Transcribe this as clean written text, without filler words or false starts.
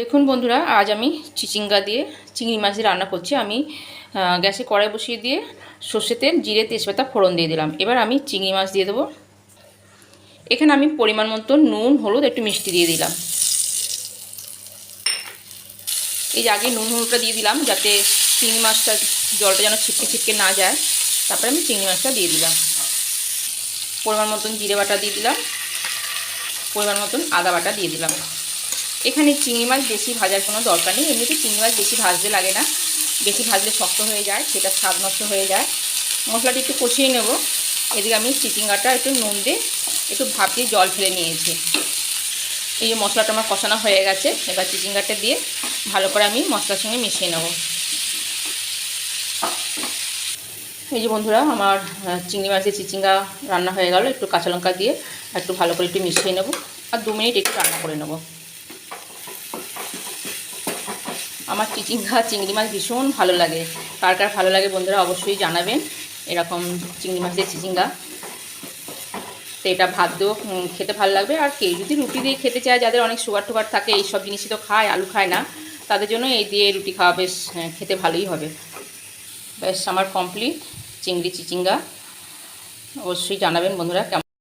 দেখুন বন্ধুরা, আজ আমি চিচিঙ্গা দিয়ে চিংড়ি মাছ দিয়ে রান্না করছি। আমি গ্যাসে কড়াই বসিয়ে দিয়ে সর্ষে তেল, জিরে, তেজপাতা ফোড়ন দিয়ে দিলাম। এবার আমি চিংড়ি মাছ দিয়ে দেবো। এখানে আমি পরিমাণ মতো নুন, হলুদ, একটু মিষ্টি দিয়ে দিলাম। এই যে আগে নুন হলুদটা দিয়ে দিলাম যাতে চিংড়ি মাছটা জলটা যেন ছিটকে ছিটকে না যায়। তারপরে আমি চিংড়ি মাছটা দিয়ে দিলাম। পরিমাণ মতন জিরে বাটা দিয়ে দিলাম, পরিমাণ মতন আদা বাটা দিয়ে দিলাম। এখানে চিংড়ি মাছ বেশি ভাজার কোনো দরকার নেই, এমনিতে চিংড়ি মাছ বেশি ভাজতে লাগে না, বেশি ভাজলে শক্ত হয়ে যায়, সেটা স্বাদ নষ্ট হয়ে যায়। মশলাটি একটু কষিয়ে নেব। এদিকে আমি চিচিঙ্গাটা একটু নুন দিয়ে একটু ভাপ দিয়ে জল ফেলে নিয়েছি। এই যে মশলাটা আমার কষানো হয়ে গেছে, এবার চিচিঙ্গাটা দিয়ে ভালো করে আমি মশলার সঙ্গে মিশিয়ে নেব। এই যে বন্ধুরা, আমার চিংড়ি মাছের চিচিঙ্গা রান্না হয়ে গেল। একটু কাঁচা লঙ্কা দিয়ে একটু ভালো করে একটু মিশিয়ে নেব, আর 2 মিনিট একটু রান্না করে নেব। আমার চিচিঙ্গা চিংড়ি মাছ ভীষণ ভালো লাগে। কার কার ভালো লাগে বন্ধুরা অবশ্যই জানাবেন। এরকম চিংড়ি মাছ দিয়ে চিচিঙ্গা, তো এটা ভাত দিয়েও খেতে ভালো লাগবে। আর কেউ যদি রুটি দিয়ে খেতে চায়, যাদের অনেক সুগার টুগার থাকে, এই সব জিনিসই তো খায়, আলু খায় না, তাদের জন্য এই দিয়ে রুটি খাওয়া বেশ খেতে ভালোই হবে। বেশ আমার কমপ্লিট চিংড়ি চিচিঙ্গা। অবশ্যই জানাবেন বন্ধুরা কেমন